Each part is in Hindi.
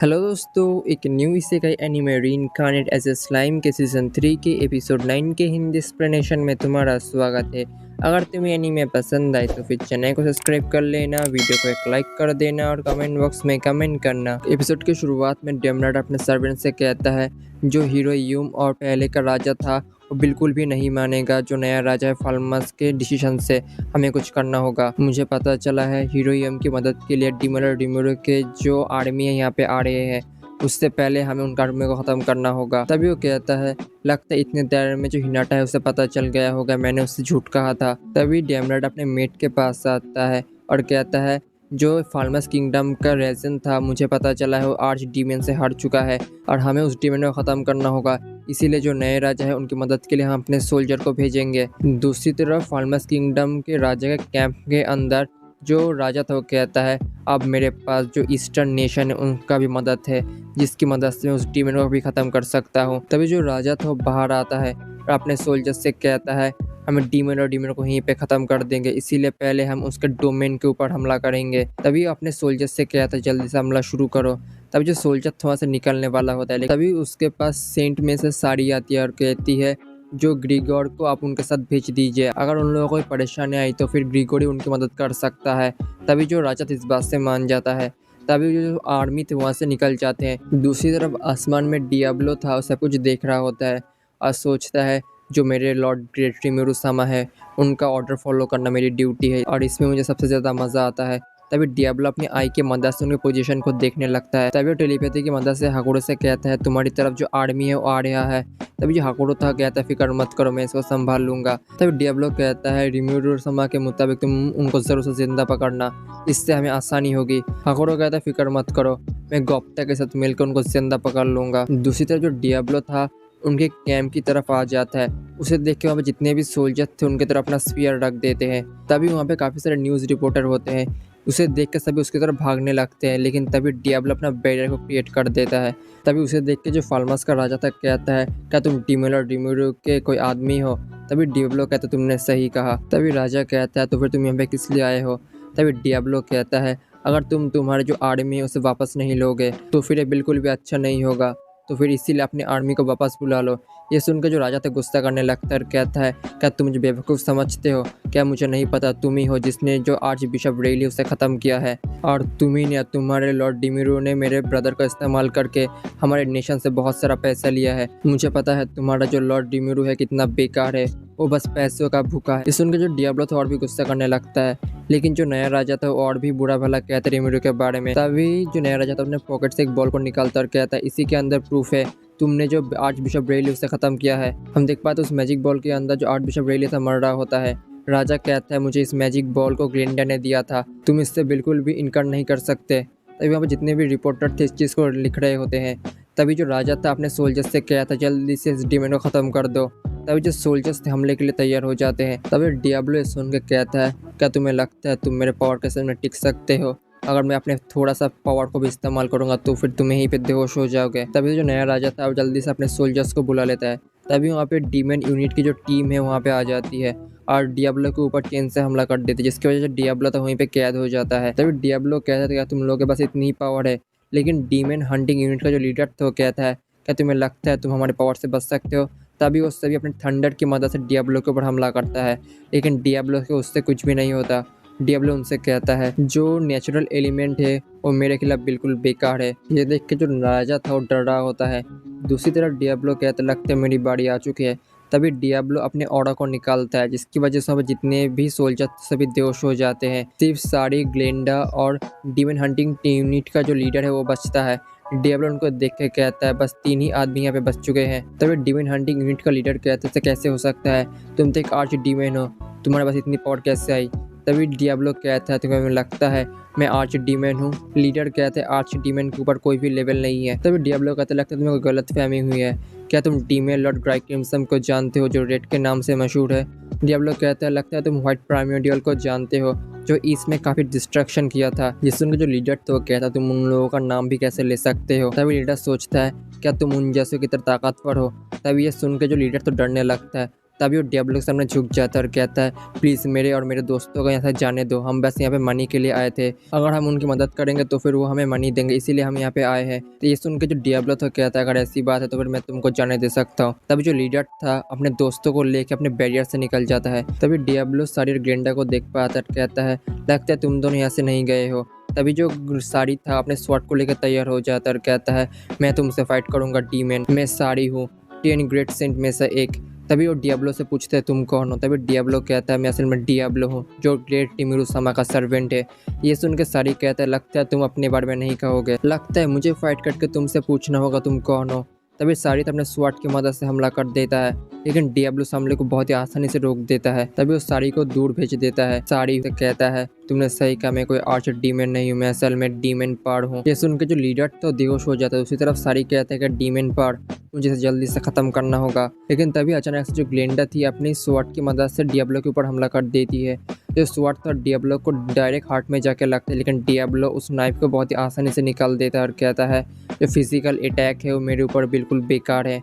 हेलो दोस्तों, एक new isekai anime reincarnate as a slime के सीज़न 3 के एपिसोड 9 के हिंदी एक्सप्लेनेशन में तुम्हारा स्वागत है। अगर तुम्हें एनीमे पसंद आए तो फिर चैनल को सब्सक्राइब कर लेना, वीडियो को एक लाइक कर देना और कमेंट बॉक्स में कमेंट करना। एपिसोड की शुरुआत में डेमनॉट अपने सर्वेंट से कहता है जो हीरो यूम और पहले का राजा था वो बिल्कुल भी नहीं मानेगा। जो नया राजा है फाल्मस के डिसीजन से हमें कुछ करना होगा। मुझे पता चला है हीरो यूम की मदद के लिए डिमोर और डिमोर के जो आर्मी है यहाँ पे आ रहे हैं। उससे पहले हमें उनका आर्मी को ख़त्म करना होगा। तभी वो कहता है लगता है इतने देर में जो हिनाटा है उसे पता चल गया होगा, मैंने उससे झूठ कहा था। तभी डेमनॉट अपने मेट के पास आता है और कहता है जो फाल्मस किंगडम का रीजन था मुझे पता चला है वो आर्च डीमन से हार चुका है और हमें उस डीमन को ख़त्म करना होगा। इसीलिए जो नए राजा है उनकी मदद के लिए हम अपने सोल्जर को भेजेंगे। दूसरी तरफ फाल्मस किंगडम के राजा के कैंप के अंदर जो राजा था वो कहता है अब मेरे पास जो ईस्टर्न नेशन है उनका भी मदद है जिसकी मदद से मैं उस डीमन को भी ख़त्म कर सकता हूँ। तभी जो राजा था वो बाहर आता है और अपने सोल्जर से कहता है हम डीमन और डीमन को यहीं पे ख़त्म कर देंगे, इसीलिए पहले हम उसके डोमेन के ऊपर हमला करेंगे। तभी अपने सोल्जर से कहता है जल्दी से हमला शुरू करो। तभी जो सोल्जर थोड़ा सा निकलने वाला होता है, तभी उसके पास सेंट में से साड़ी आती है और कहती है जो ग्रिगोर को आप उनके साथ भेज दीजिए, अगर उन लोगों को कोई परेशानी आई तो फिर ग्रिगोर ही उनकी मदद कर सकता है। तभी जो राजा इस बात से मान जाता है। तभी जो आर्मी थे वहाँ से निकल जाते हैं। दूसरी तरफ आसमान में डियाब्लो था और सब कुछ देख रहा होता है और सोचता है जो मेरे लॉर्ड ग्रेट रिमिरुसामा है उनका ऑर्डर फॉलो करना मेरी ड्यूटी है और इसमें मुझे सबसे ज़्यादा मज़ा आता है। तभी डियाब्लो अपनी आई की मदद से उनकी पोजीशन को देखने लगता है। तभी वो टेलीपैथी की मदद से हाकुरो से कहता है तुम्हारी तरफ जो आर्मी है वो आ रहा है। तभी जो हाकुरो था कहता है फिक्र मत करो मैं इसको संभाल लूंगा। तभी डियाब्लो कहता है रिमिरुसामा के मुताबिक तुम उनको ज़रूर से जिंदा पकड़ना, इससे हमें आसानी होगी। हाकुरो कहता है फिक्र मत करो मैं गोप्ता के साथ मिलकर उनको जिंदा पकड़ लूंगा। दूसरी तरफ जो डियाब्लो था उनके कैंप की तरफ आ जाता है। उसे देख के वहाँ पे जितने भी सोल्जर थे उनकी तरफ अपना स्पीयर रख देते हैं। तभी वहाँ पे काफ़ी सारे न्यूज़ रिपोर्टर होते हैं, उसे देख के सभी उसकी तरफ भागने लगते हैं, लेकिन तभी डियाब्लो अपना बैरियर को क्रिएट कर देता है। तभी उसे देख के जो फाल्मस का राजा था कहता है क्या तुम डिमोर और डिमोर के कोई आदमी हो? तभी डियाब्लो कहता है तुमने सही कहा। तभी राजा कहता है तो फिर तुम यहाँ पे किस लिए आए हो? तभी डियाब्लो कहता है अगर तुम तुम्हारे जो आर्मी है उसे वापस नहीं लोगे तो फिर ये बिल्कुल भी अच्छा नहीं होगा, तो फिर इसीलिए अपनी आर्मी को वापस बुला लो। ये सुनकर जो राजा था गुस्सा करने लगता है और कहता है क्या तुम मुझे बेवकूफ़ समझते हो? क्या मुझे नहीं पता तुम ही हो जिसने जो आर्च बिशप रेली उसे ख़त्म किया है और तुम ही ने तुम्हारे लॉर्ड डिमिरो ने मेरे ब्रदर का इस्तेमाल करके हमारे नेशन से बहुत सारा पैसा लिया है। मुझे पता है तुम्हारा जो लॉर्ड डिमिरो है कितना बेकार है, वो बस पैसों का भूखा है। इस सुनकर जो डियाब्लो था और भी गुस्सा करने लगता है, लेकिन जो नया राजा था वो और भी बुरा भला कहता है डिमिरो के बारे में। तभी जो नया राजा था अपने पॉकेट से एक बॉल को निकालता और कहता है इसी के अंदर प्रूफ है तुमने जो आर्च बिशप रेली उसे ख़त्म किया है। हम देख पाते उस मैजिक बॉल के अंदर जो आर्च बिशप रेली था मर रहा होता है। राजा कहता है मुझे इस मैजिक बॉल को ग्रेंडा ने दिया था, तुम इससे बिल्कुल भी इनकार नहीं कर सकते। तभी वहाँ पर जितने भी रिपोर्टर थे इस चीज़ को लिख रहे होते हैं। तभी जो राजा था अपने सोल्जर्स से कहा था जल्दी से इस डीमन को ख़त्म कर दो। तभी जो सोल्जर्स थे हमले के लिए तैयार हो जाते हैं। तभी डियाब्लो सुन के कहता है क्या तुम्हें लगता है तुम मेरे पावर के सामने टिक सकते हो? अगर मैं अपने थोड़ा सा पावर को भी इस्तेमाल करूंगा तो फिर तुम्हें ही पे बेहोश हो जाओगे। तभी जो नया राजा था वो जल्दी से अपने सोल्जर्स को बुला लेता है। तभी वहाँ पे डीमन यूनिट की जो टीम है वहाँ पे आ जाती है और डियाब्लो के ऊपर चेन से हमला कर देती है, जिसकी वजह से डियाब्लो तो वहीं पे कैद हो जाता है। तभी डियाब्लो कहता था क्या तुम लोगों के पास इतनी पावर है? लेकिन डीमन हंटिंग यूनिट का जो लीडर था वो कहता है क्या तुम्हें लगता है तुम हमारे पावर से बच सकते हो? तभी वो सभी अपने थंडर की मदद से डियाब्लो के ऊपर हमला करता है, लेकिन डियाब्लो के उससे कुछ भी नहीं होता। डियाब्लो उनसे कहता है जो नेचुरल एलिमेंट है वो मेरे खिलाफ बिल्कुल बेकार है। ये देख के जो राजा था वो डर रहा होता है। दूसरी तरफ डियाब्लो कहता लगता है मेरी बारी आ चुकी है। तभी डियाब्लो अपने ऑरा को निकालता है, जिसकी वजह से जितने भी सोल्जर सभी बेहोश हो जाते हैं। सिर्फ सारी ग्लेंडा और डीमन हंटिंग यूनिट का जो लीडर है वो बचता है। डियाब्लो उनको देख के कहता है बस 3 ही आदमी यहाँ पे बच चुके हैं। तभी डीमन हंटिंग यूनिट का लीडर कहता है कैसे हो सकता है, तुम तो एक आर्च डीमन हो, तुम्हारे पास इतनी पावर कैसे आई? तभी डियाब्लो कहता है तुम्हें लगता है मैं आर्च डीमन हूँ? लीडर कहते हैं आर्च डीमन के ऊपर कोई भी लेवल नहीं है। तभी डियाब्लो कहते लगता है तुम्हें कोई गलत फहमी हुई है, क्या तुम डीमन लॉर्ड ग्राइकिम्सम को जानते हो जो रेड के नाम से मशहूर है? डियाब्लो कहता है लगता है तुम व्हाइट प्राइमोडियल को जानते हो जो ईस्ट में काफ़ी डिस्ट्रक्शन किया था। जिस सुनकर जो लीडर था वो कहता तुम उन लोगों का नाम भी कैसे ले सकते हो? तभी लीडर सोचता है क्या तुम उन जैसों की तरह ताकतवर हो? तभी ये सुनकर जो लीडर तो डरने लगता है। तभी वो डियाब्लो के सामने झुक जाता है और कहता है प्लीज़ मेरे और मेरे दोस्तों को यहाँ से जाने दो, हम बस यहाँ पे मनी के लिए आए थे, अगर हम उनकी मदद करेंगे तो फिर वो हमें मनी देंगे, इसीलिए हम यहाँ पे आए हैं। तो ये सुन के जो डियाब्लो था कहता है अगर ऐसी बात है तो फिर मैं तुमको जाने दे सकता हूँ। तभी जो लीडर था अपने दोस्तों को लेके अपने बैरियर से निकल जाता है। तभी डियाब्लो सारी और ग्लिंडा को देख पाता है, कहता है लगता है तुम दोनों यहाँ से नहीं गए हो। तभी जो सारी था अपने स्वॉर्ड को लेकर तैयार हो जाता है और कहता है मैं तुमसे फाइट करूंगा डीमन, मैं सारी हूँ 10 ग्रेट सेंट में से एक। तभी वो डियाब्लो से पूछते हैं तुम कौन हो। तभी डियाब्लो कहता है मैं असल में डियाब्लो हूँ जो ग्रेट टिमिरू सामा का सर्वेंट है। ये सुन के सारी कहता है लगता है तुम अपने बारे में नहीं कहोगे, लगता है मुझे फाइट करके तुमसे पूछना होगा तुम कौन हो। तभी सारी अपने स्वॉर्ड की मदद से हमला कर देता है, लेकिन डियाब्लो हमले को बहुत ही आसानी से रोक देता है। तभी वो सारी को दूर भेज देता है। सारी से कहता है तुमने सही कहा, मैं कोई आर्चर डीमन नहीं हूँ, मैं असल में डीमन पार्ड हूँ। ये सुन के जो लीडर तो बेहोश हो जाता है। उसी तरफ सारी कहता है कि डीमन पार्ड मुझे जल्दी से खत्म करना होगा। लेकिन तभी अचानक से जो ग्लिंडा थी अपनी स्वॉर्ड की मदद से डियाब्लो के ऊपर हमला कर देती है। जो स्वॉर्ड था डियाब्लो को डायरेक्ट हार्ट में जाके लगता है, लेकिन डियाब्लो उस नाइफ को बहुत ही आसानी से निकाल देता है और कहता है जो फिजिकल अटैक है वो मेरे ऊपर बिल्कुल बेकार है।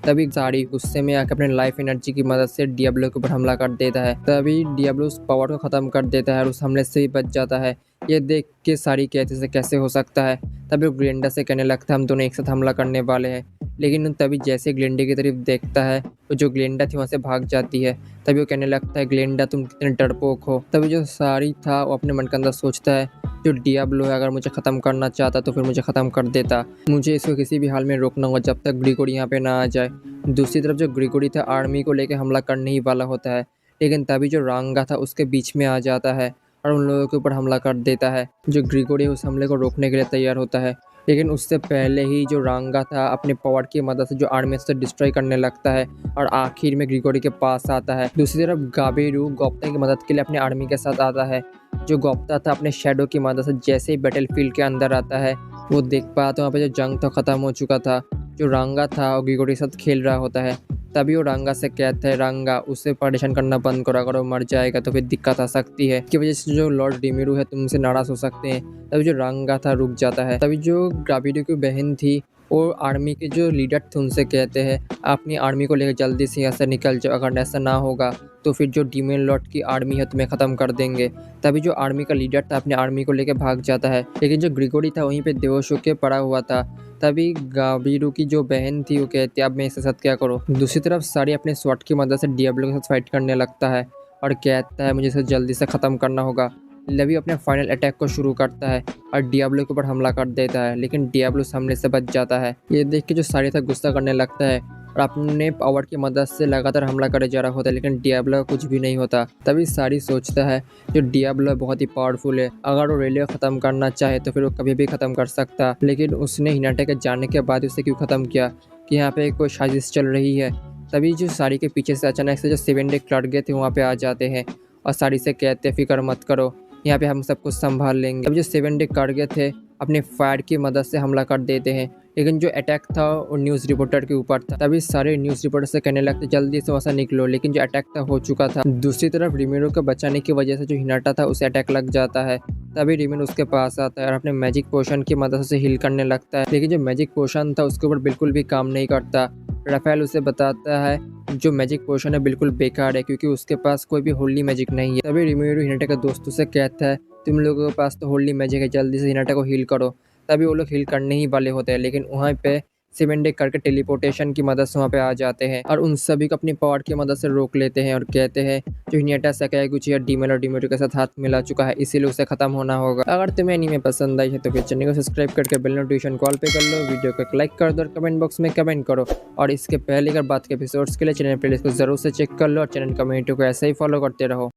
तभी सारी गुस्से में आकर अपने लाइफ एनर्जी की मदद से डियाब्लो के ऊपर हमला कर देता है। तभी डियाब्लो उस पावर को ख़त्म कर देता है और उस हमले से भी बच जाता है। ये देख के सारी कहते से कैसे हो सकता है। तभी वो ग्लिंडा से कहने लगता है हम दोनों एक साथ हमला करने वाले हैं। लेकिन तभी जैसे ग्लिंडा की तरफ देखता है तो जो ग्लिंडा थी वहाँ से भाग जाती है। तभी वो कहने लगता है ग्लिंडा तुम कितने डरपोक हो। तभी जो सारी था वो अपने मन के अंदर सोचता है जो डियाब्लो है अगर मुझे ख़त्म करना चाहता तो फिर मुझे ख़त्म कर देता, मुझे इसको किसी भी हाल में रोकना होगा जब तक ग्रिगोरी यहाँ पे ना आ जाए। दूसरी तरफ जो ग्रिगोरी था आर्मी को लेकर हमला करने ही वाला होता है, लेकिन तभी जो रांगा था उसके बीच में आ जाता है और उन लोगों के ऊपर हमला कर देता है। जो ग्रिगोरी उस हमले को रोकने के लिए तैयार होता है, लेकिन उससे पहले ही जो रांगा था अपने पावर की मदद से जो आर्मी से डिस्ट्रॉय करने लगता है और आखिर में ग्रिगोरी के पास आता है। दूसरी तरफ गाबेरू गोप्ता की मदद के लिए अपने आर्मी के साथ आता है। जो गोप्ता था अपने शैडो की मदद से जैसे ही बैटलफील्ड के अंदर आता है वो देख पाता है वहाँ पे जो जंग तो ख़त्म हो चुका था। जो रांगा था वो ग्रिगोरी के साथ खेल रहा होता है। तभी वो रांगा से कहता है रांगा उसे परेशान करना बंद करो, अगर वो मर जाएगा तो फिर दिक्कत आ सकती है, इसकी वजह से जो लॉर्ड डिमिरू है तुमसे नाराज़ हो सकते हैं। तभी जो रांगा था रुक जाता है। तभी जो गाबिडो की बहन थी वो आर्मी के जो लीडर थे उनसे कहते हैं अपनी आर्मी को लेकर जल्दी से यहाँ से निकल जाओ, अगर ऐसा ना होगा तो फिर जो डीमन लॉर्ड की आर्मी है तुम्हें ख़त्म कर देंगे। तभी जो आर्मी का लीडर था अपनी आर्मी को लेकर भाग जाता है, लेकिन जो ग्रिगोरी था वहीं पे बेहोश होकर पड़ा हुआ था। तभी गाबिडो की जो बहन थी वो कहती है अब मैं इसके साथ क्या करूँ। दूसरी तरफ सारी अपने स्वॉर्ड की मदद से डियाब्लो के साथ फाइट करने लगता है और कहता है मुझे इसे जल्दी से ख़त्म करना होगा। लवी अपने फाइनल अटैक को शुरू करता है और डियाब्लो के ऊपर हमला कर देता है, लेकिन डियाब्लो हमले से बच जाता है। ये देख के जो सारी था गुस्सा करने लगता है और अपने पावर की मदद से लगातार हमला करे जा रहा होता है, लेकिन डियाब्लो का कुछ भी नहीं होता। तभी सारी सोचता है जो डियाब्लो बहुत ही पावरफुल है, अगर वो रेलियो ख़त्म करना चाहे तो फिर वो कभी भी ख़त्म कर सकता, लेकिन उसने हिनाटा के जाने के बाद उसे क्यों ख़त्म किया कि यहाँ पे कोई साजिश चल रही है। तभी जो सारी के पीछे से अचानक से जो 7 डे क्लर्क गए थे वहाँ पे आ जाते हैं और सारी से कहते हैं फिक्र मत करो, यहाँ पे हम सब कुछ संभाल लेंगे। अब जो 7 डे कारगे थे अपने फायर की मदद से हमला कर देते हैं, लेकिन जो अटैक था वो न्यूज़ रिपोर्टर के ऊपर था। तभी सारे न्यूज़ रिपोर्टर से कहने लगते जल्दी से वहाँ से निकलो, लेकिन जो अटैक था हो चुका था। दूसरी तरफ रिमिरो को बचाने की वजह से जो हिनाटा था उसे अटैक लग जाता है। तभी रिमिरो उसके पास आता है और अपने मैजिक पोशन की मदद से हील करने लगता है, लेकिन जो मैजिक पोशन था उसके ऊपर बिल्कुल भी काम नहीं करता। राफेल उसे बताता है जो मैजिक पोशन है बिल्कुल बेकार है क्योंकि उसके पास कोई भी होली मैजिक नहीं है। तभी रिमिरो हिनाटा के दोस्तों से कहता है तुम लोगों के पास तो होली मैजिक है, जल्दी से हिनाटा को हील करो। तभी वो लोग हील करने ही वाले होते हैं, लेकिन वहाँ पे 7 डे करके टेलीपोर्टेशन की मदद से वहाँ पे आ जाते हैं और उन सभी को अपनी पावर की मदद से रोक लेते हैं और कहते हैं जो हिनाटा सकायागुची या डीमन और डिमिरो के साथ हाथ मिला चुका है, इसीलिए उसे खत्म होना होगा। अगर तुम्हें एनीमे पसंद आई है तो फिर चैनल को सब्सक्राइब करके बेल नोटिफिकेशन कॉल पे कर लो, वीडियो को लाइक कर दो और कमेंट बॉक्स में कमेंट करो। और इसके पहले अगर बात के एपिसोड्स के लिए चैनल प्लेलिस्ट को जरूर से चेक कर लो और चैनल कम्युनिटी को ऐसे ही फॉलो करते रहो।